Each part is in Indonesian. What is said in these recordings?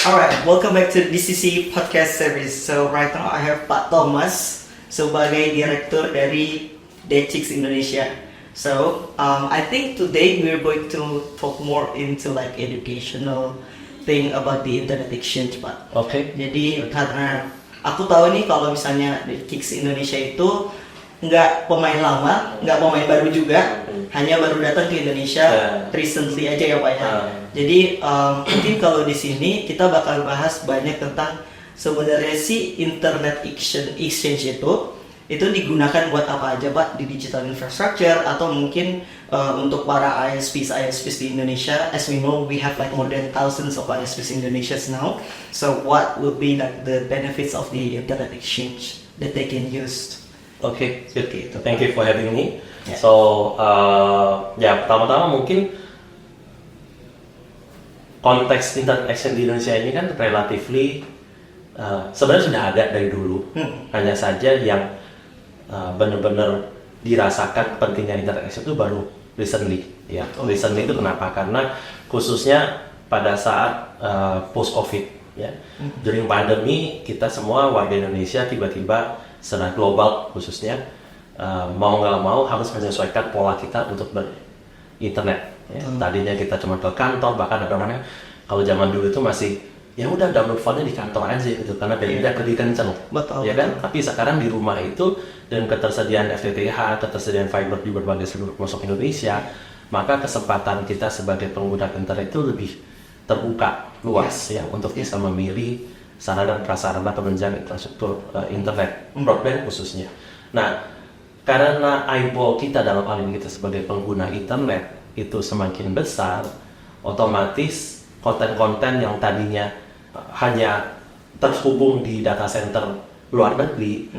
Alright, welcome back to DCC podcast series. So right now I have Pak Thomas sebagai direktur dari Dechix Indonesia. So I think today we're going to talk more into like educational thing about the internet exchange, Pak. Oke. Jadi karena aku tahu nih kalau misalnya Dechix Indonesia itu nggak pemain lama, nggak pemain baru juga, hanya baru datang ke Indonesia recently aja ya Pak ya. Jadi mungkin kalau di sini kita bakal bahas banyak tentang sebenarnya si internet exchange itu digunakan buat apa aja Pak di digital infrastructure atau mungkin untuk para ISPs di Indonesia. As we know, we have like more than thousands of ISPs in Indonesia now. So what will be like the benefits of the internet exchange that they can use? Oke, good. Thank you for having me. Yeah. So, pertama-tama mungkin konteks internet exchange di Indonesia ini kan relatively sebenarnya sudah ada dari dulu. Hanya saja yang benar-benar dirasakan pentingnya internet exchange itu baru recently. Ya, recently itu kenapa? Karena khususnya pada saat post COVID, ya, during pandemi kita semua warga Indonesia tiba-tiba secara global khususnya mau nggak mau harus menyesuaikan pola kita untuk berinternet. Ya. Tadinya kita cuma ke kantor, bahkan ada orangnya kalau zaman dulu itu masih ya udah download filenya di kantor aja gitu karena beda pergi kenceng. Betul. Ya kan? Tapi sekarang di rumah itu dengan ketersediaan FTTH, ketersediaan fiber di berbagai seluruh pelosok Indonesia, maka kesempatan kita sebagai pengguna internet itu lebih terbuka luas ya untuk bisa memilih sarana dan prasarana penunjang infrastruktur internet broadband khususnya. Nah, karena eyeball kita dalam hal ini kita sebagai pengguna internet itu semakin besar, otomatis konten-konten yang tadinya hanya terhubung di data center luar negeri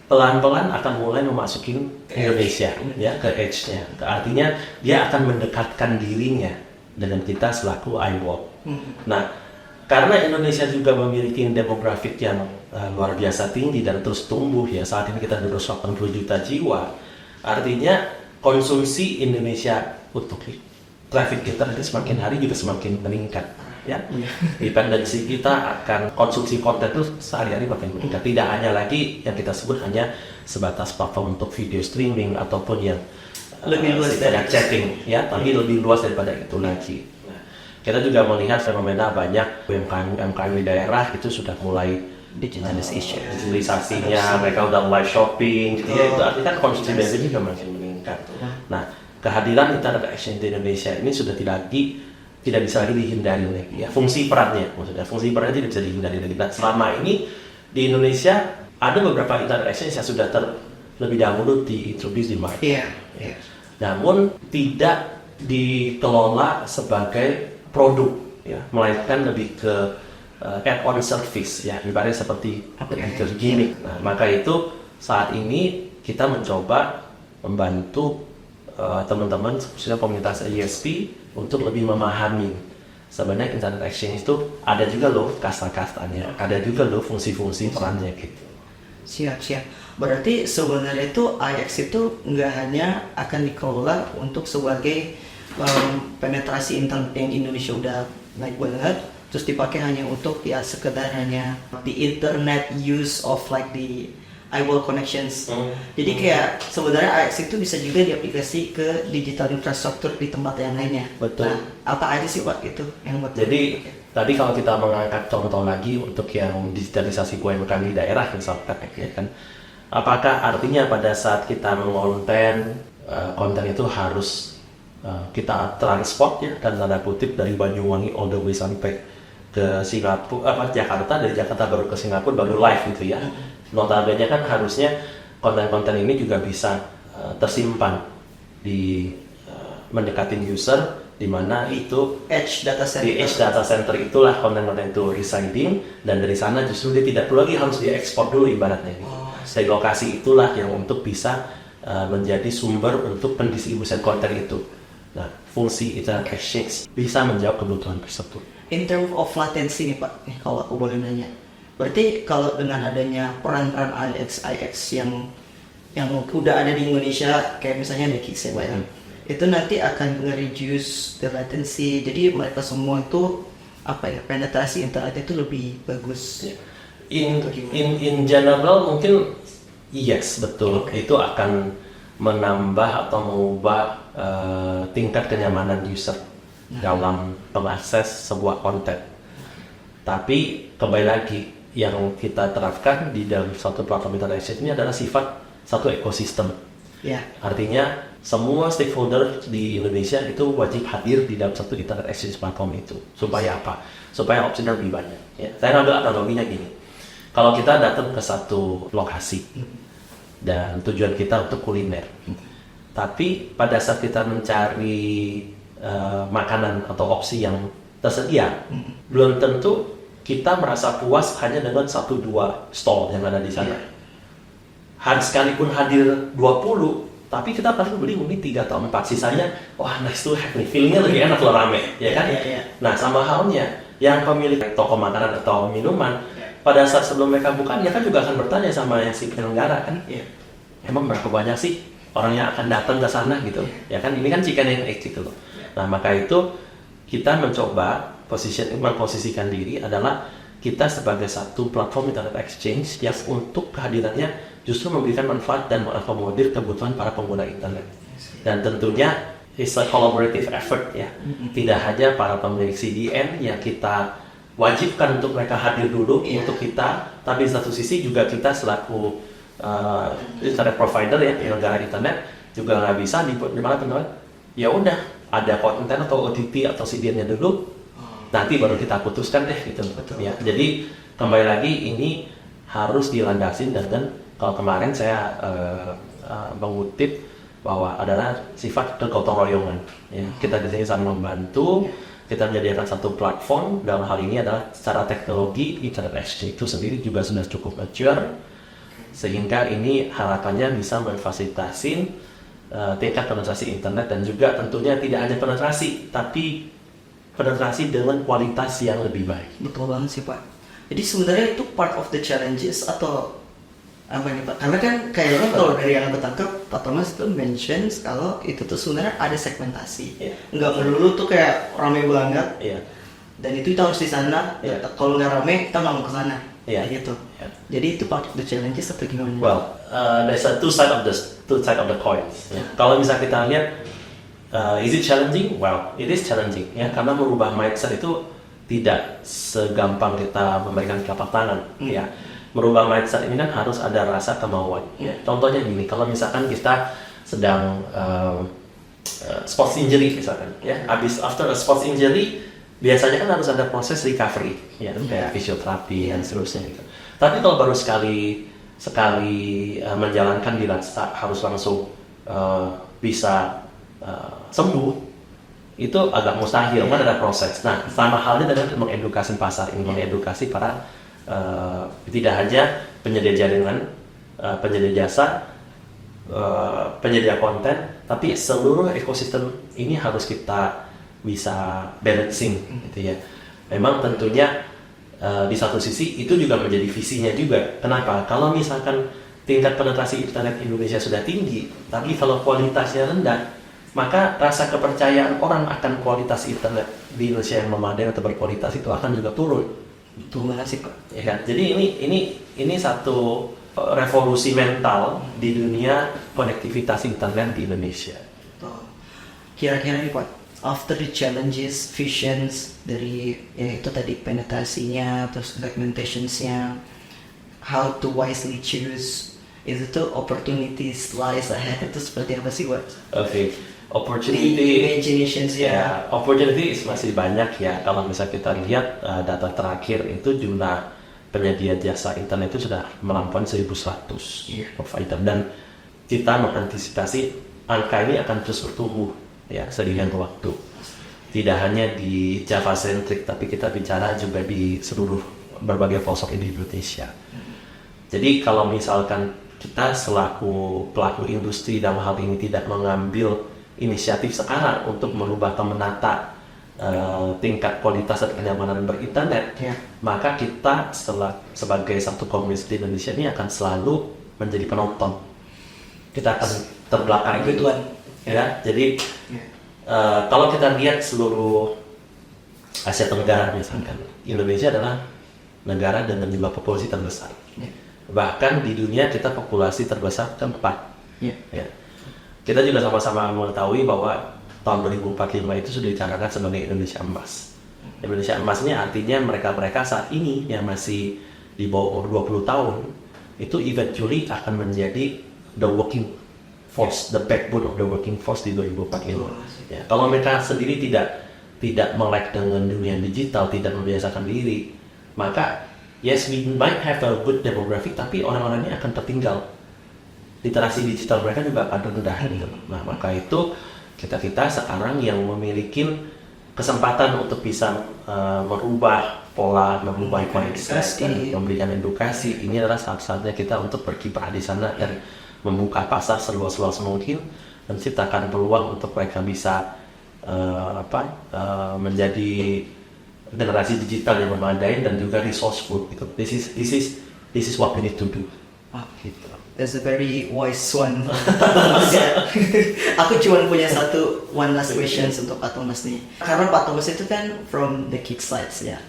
pelan-pelan akan mulai memasuki Indonesia ya ke edge-nya. Artinya dia akan mendekatkan dirinya dengan kita selaku eyeball. Nah, karena Indonesia juga memiliki demografik yang luar biasa tinggi dan terus tumbuh ya, saat ini kita 280 juta jiwa, artinya konsumsi Indonesia untuk traffic kita nanti semakin hari juga semakin meningkat ya. Dependensi kita akan konsumsi konten itu sehari-hari makin meningkat, tidak hanya lagi yang kita sebut hanya sebatas platform untuk video streaming ataupun yang lebih luas dari chatting ya, tapi lebih luas daripada itu lagi. Kita juga melihat fenomena banyak UMKM di daerah itu sudah mulai digitalisasinya, mereka udah live shopping, gitu ya, itu artinya kan konsumsi bensin juga makin meningkat. Nah, kehadiran internet exchange di Indonesia ini sudah tidak bisa lagi dihindari lagi ya, fungsi perannya tidak bisa dihindari lagi. Nah, selama ini di Indonesia ada beberapa internet exchange yang sudah terlebih dahulu diintroduce di market. Namun tidak dikelola sebagai produk ya, melainkan lebih ke add-on service ya, ibaratnya seperti gimmick. Nah, maka itu saat ini kita mencoba membantu teman-teman khususnya komunitas ISP untuk lebih memahami sebenarnya internet exchange itu ada juga loh kasta-kastanya, ada juga loh fungsi-fungsi perannya gitu. Siap. Berarti sebenarnya itu IX itu nggak hanya akan dikelola untuk sebagai penetrasi internet yang Indonesia udah naik banget, terus dipakai hanya untuk ya sekedar hanya the internet use of like the eyeball connections. Jadi kayak sebenarnya IX itu bisa juga diaplikasi ke digital infrastruktur di tempat yang lainnya. Betul. Nah, apa aja sih Pak itu yang betul? Jadi tadi kalau kita mengangkat contoh lagi untuk yang digitalisasi UMKM di daerah misalkan ya kan, apakah artinya pada saat kita mengonten konten itu harus kita transport ya dan tanda kutip dari Banyuwangi all the way sampai ke Singapura, Jakarta, dari Jakarta baru ke Singapura baru live gitu ya. Notabene kan harusnya konten-konten ini juga bisa tersimpan di mendekatin user, di mana itu Edge data center. di edge data center itulah konten-konten itu residing, dan dari sana justru dia tidak perlu lagi harus diekspor dulu ibaratnya. Dari lokasi itulah yang untuk bisa menjadi sumber untuk pendistribusian konten itu. Nah, fungsi internet exchange bisa menjawab kebutuhan tersebut. In terms of latency nih Pak, kalau aku boleh nanya, berarti kalau dengan adanya peran-peran IX yang udah ada di Indonesia, kayak misalnya Dechix ya Pak ya, itu nanti akan nge-reduce the latency, jadi mereka semua itu penetrasi internet itu lebih bagus. In general mungkin yes, betul. Itu akan menambah atau mengubah tingkat kenyamanan user dalam mengakses sebuah konten. Tapi kembali lagi, yang kita terapkan di dalam satu platform internet exchange ini adalah sifat satu ekosistem. Artinya semua stakeholder di Indonesia itu wajib hadir di dalam satu internet exchange platform itu. Supaya apa? Supaya opsinya lebih banyak. Saya ambil analoginya gini. Kalau kita datang ke satu lokasi dan tujuan kita untuk kuliner, tapi pada saat kita mencari makanan atau opsi yang tersedia, belum tentu kita merasa puas hanya dengan 1-2 stall yang ada di sana. Sekalipun hadir 20, tapi kita paling beli mungkin 3 atau 4, sisanya wah nice to have nih, feelingnya lebih enak kalau rame, ya kan? Nah, sama halnya yang pemilik toko makanan atau minuman, pada saat sebelum mereka buka, dia kan juga akan bertanya sama yang si penyelenggara kan, emang berapa banyak sih orang yang akan datang ke sana gitu, ya kan? Ini kan chicken and egg gitu loh. Nah, maka itu kita mencoba memposisikan diri adalah kita sebagai satu platform internet exchange yang untuk kehadirannya justru memberikan manfaat dan mengakomodir kebutuhan para pengguna internet. Dan tentunya it's a collaborative effort ya. Tidak hanya para pemilik CDN yang kita wajibkan untuk mereka hadir dulu untuk kita, tapi di satu sisi juga kita selaku internet provider ya, penyelenggara internet juga nggak bisa di mana teman-teman. Ya udah, ada konten atau OTT atau CDN-nya dulu, nanti baru kita putuskan deh gitu. Ya. Jadi kembali lagi ini harus dilandasin dan kalau kemarin saya mengutip bahwa adalah sifat kegotong royongan. Ya. Kita di sini saling membantu. Kita menyediakan satu platform, dalam hal ini adalah secara teknologi internet exchange itu sendiri juga sudah cukup mature, sehingga ini harapannya bisa memfasilitasi tingkat penetrasi internet dan juga tentunya tidak hanya penetrasi, tapi penetrasi dengan kualitas yang lebih baik. Betul banget sih Pak. Jadi sebenarnya itu part of the challenges atau apa nih Pak? Karena kan kayaknya kalau dari yang aku tangkap, Pak Thomas itu mentions kalau itu tuh sebenarnya ada segmentasi. Nggak melulu tuh kayak rame banget. Dan itu kita harus di sana. Kalau nggak rame, kita nggak mau ke sana. Gitu. Jadi itu part of the challenges atau gimana? Well, there's a two side of the coin. Kalau misalnya kita lihat, is it challenging? Well, it is challenging. Ya, karena merubah mindset itu tidak segampang kita memberikan telapak tangan. Ya. Merubah mindset ini kan harus ada rasa kemauan. Contohnya gini, kalau misalkan kita sedang sports injury misalkan, after a sports injury biasanya kan harus ada proses recovery, kayak fisioterapi dan seterusnya gitu. Tapi kalau baru sekali menjalankan harus langsung bisa sembuh, itu agak mustahil. Kan ada proses. Nah, sama halnya dengan mengedukasi pasar ini, mengedukasi para tidak hanya penyedia jaringan, penyedia jasa, penyedia konten, tapi seluruh ekosistem ini harus kita bisa balancing, gitu ya. Memang tentunya di satu sisi itu juga menjadi visinya juga. Kenapa? Kalau misalkan tingkat penetrasi internet Indonesia sudah tinggi, tapi kalau kualitasnya rendah, maka rasa kepercayaan orang akan kualitas internet di Indonesia yang memadai atau berkualitas itu akan juga turun. Betul banget sih Pak. Ya kan? Jadi ini satu revolusi mental di dunia konektivitas internet di Indonesia. Kira-kira nih Pak, after the challenges, visions dari itu tadi penetrasinya, terus segmentationsnya, how to wisely choose, itu opportunities lies ahead, itu seperti apa sih Pak? Okay. Opportunity masih banyak ya. Kalau misalnya kita lihat data terakhir itu jumlah penyedia jasa internet itu sudah melampaui 1.100 provider, dan kita mengantisipasi angka ini akan terus bertumbuh ya seiring waktu. Tidak hanya di Java centric, tapi kita bicara juga di seluruh berbagai pelosok di Indonesia. Jadi kalau misalkan kita selaku pelaku industri dalam hal ini tidak mengambil inisiatif sekarang untuk merubah atau menata tingkat kualitas dan kenyamanan berinternet, maka kita sebagai satu komunitas di Indonesia ini akan selalu menjadi penonton. Kita akan terbelakang gitu. Ya, jadi kalau kita lihat seluruh Asia Tenggara misalkan, Indonesia adalah negara dengan jumlah populasi terbesar. Bahkan di dunia kita populasi terbesar keempat. Ya. Kita juga sama-sama mengetahui bahwa tahun 2045 itu sudah dicanangkan sebagai Indonesia Emas. Indonesia Emas ini artinya mereka-mereka saat ini yang masih di bawah 20 tahun itu eventually akan menjadi the working force, the backbone of the working force di 2045. Ya, kalau mereka sendiri tidak melek dengan dunia digital, tidak membiasakan diri, maka yes, we might have a good demographic, tapi orang-orangnya akan tertinggal. Literasi digital mereka juga akan rendah. Nah, maka itu kita sekarang yang memiliki kesempatan untuk bisa merubah pola, merubah mindset, memberikan edukasi. Ini adalah saat-saatnya kita untuk berkiprah di sana dan membuka pasar seluas-luas mungkin dan ciptakan peluang untuk mereka bisa menjadi generasi digital yang memadai dan juga resourceful. Gitu. This is what we need to do. Gitu. That's a very wise one. Aku cuma punya one last question untuk Pak Thomas nih. Karena Pak Thomas itu kan from the kick sides ya.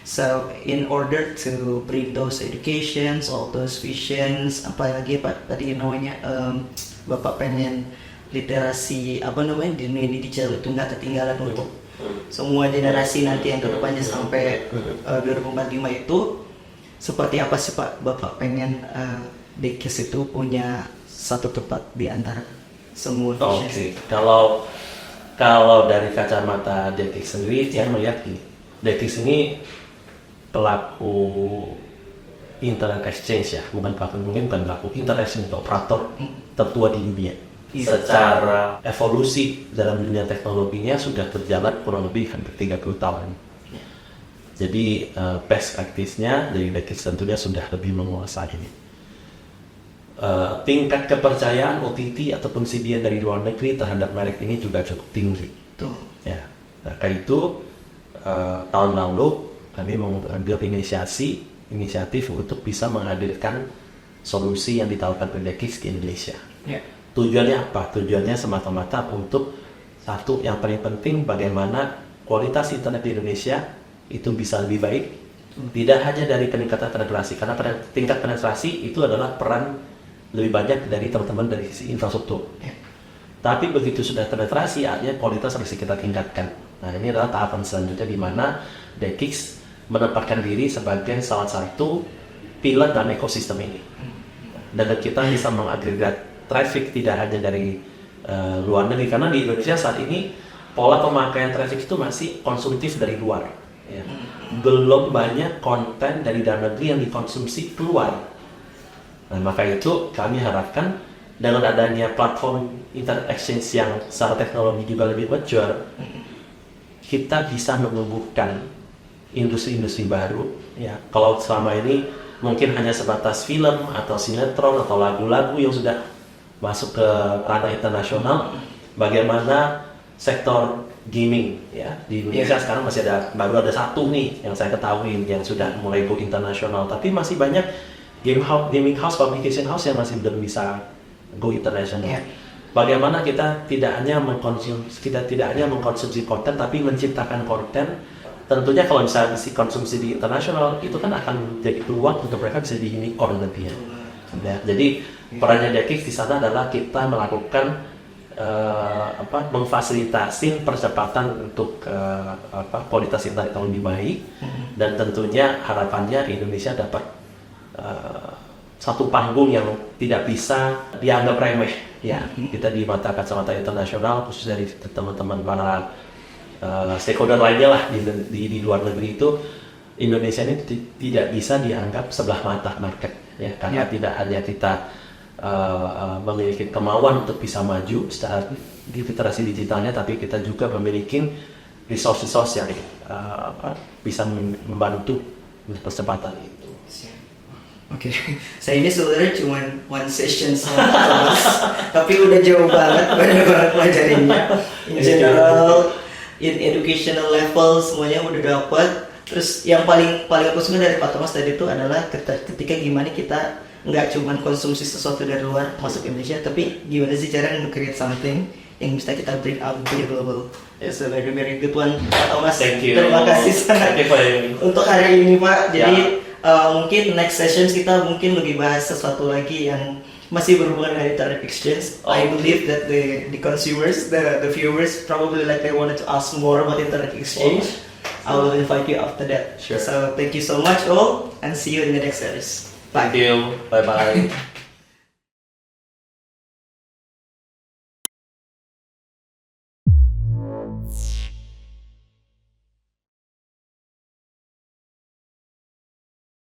So in order to bring those educations, all those visions, apalagi Pak tadi namanya Bapak pengen literasi di dunia digital itu nggak ketinggalan untuk semua generasi nanti yang kedepannya sampai 2045 itu seperti apa sih Pak Bapak pengen DKIS itu punya satu tempat di antara semua vision? Oke. Kalau dari kacamata DKIS sendiri saya melihat ini, DKIS ini pelaku internet exchange ya, bukan pelaku internet exchange, operator tertua di dunia. Secara evolusi dalam dunia teknologinya sudah berjalan kurang lebih hampir 30 tahun. Jadi best practice-nya dari DKIS tentunya sudah lebih menguasai ini. Tingkat kepercayaan OTT ataupun CDN dari luar negeri terhadap merek ini juga cukup tinggi. Ya, nah, kayak itu tahun lalu kami mengambil inisiatif untuk bisa menghadirkan solusi yang ditawarkan oleh DKIS ke Indonesia. Tujuannya apa? Tujuannya semata-mata untuk satu yang paling penting bagaimana kualitas internet di Indonesia itu bisa lebih baik. Tidak hanya dari peningkatan penetrasi, karena tingkat penetrasi itu adalah peran lebih banyak dari teman-teman dari sisi infrastruktur. Tapi begitu sudah penetrasi, artinya kualitas harus kita tingkatkan. Nah, ini adalah tahapan selanjutnya di mana DKIS menempatkan diri sebagai salah satu pilar dalam ekosistem ini. Dan kita bisa mengagregat traffic tidak hanya dari luar negeri, karena di Indonesia saat ini pola pemakaian traffic itu masih konsumtif dari luar. Ya. Belum banyak konten dari dalam negeri yang dikonsumsi keluar. Nah, maka itu kami harapkan dengan adanya platform internet exchange yang secara teknologi juga lebih mature, kita bisa menumbuhkan industri-industri baru. Ya, kalau selama ini mungkin hanya sebatas film atau sinetron atau lagu-lagu yang sudah masuk ke ranah internasional, bagaimana sektor gaming ya di Indonesia sekarang masih baru ada satu nih yang saya ketahui yang sudah mulai go internasional, tapi masih banyak gaming house, publication house yang masih belum bisa go internasional. Bagaimana kita tidak hanya mengkonsumsi konten, tapi menciptakan konten. Tentunya kalau misalnya konsumsi di internasional itu kan akan jadi peluang untuk mereka bisa di unicorn nantinya. Ya, jadi perannya DKIS di sana adalah kita melakukan memfasilitasi percepatan untuk kualitas internet yang lebih baik, dan tentunya harapannya Indonesia dapat satu panggung yang tidak bisa dianggap remeh ya. Kita di mata kacamata internasional, khusus dari teman-teman para stakeholder lainnya lah di luar negeri, itu Indonesia ini tidak bisa dianggap sebelah mata market ya, karena tidak hanya kita memiliki kemauan untuk bisa maju secara literasi digitalnya, tapi kita juga memiliki resource yang bisa membantu percepatan itu. Oke, saya ini sebenarnya cuma one session sama Thomas, tapi udah jauh banget, banyak banget pelajarinya. In general, in educational level semuanya udah dapat. Terus yang paling aku suka dari Pak Thomas tadi itu adalah ketika gimana kita nggak cuma konsumsi sesuatu dari luar masuk Indonesia, tapi gimana sih cara nge-create something yang bisa kita bring out to the global. It's a very very good one, Pak Thomas. Thank you. Terima kasih sangat Thank you for having me. untuk hari ini, Pak. Jadi mungkin next sessions kita mungkin lebih bahas sesuatu lagi yang masih berhubungan dengan internet exchange. I believe that the consumers, the viewers probably like they wanted to ask more about internet exchange. I will invite you after that. Sure. So thank you so much all, and see you in the next series. Bye. Thank you. Bye bye.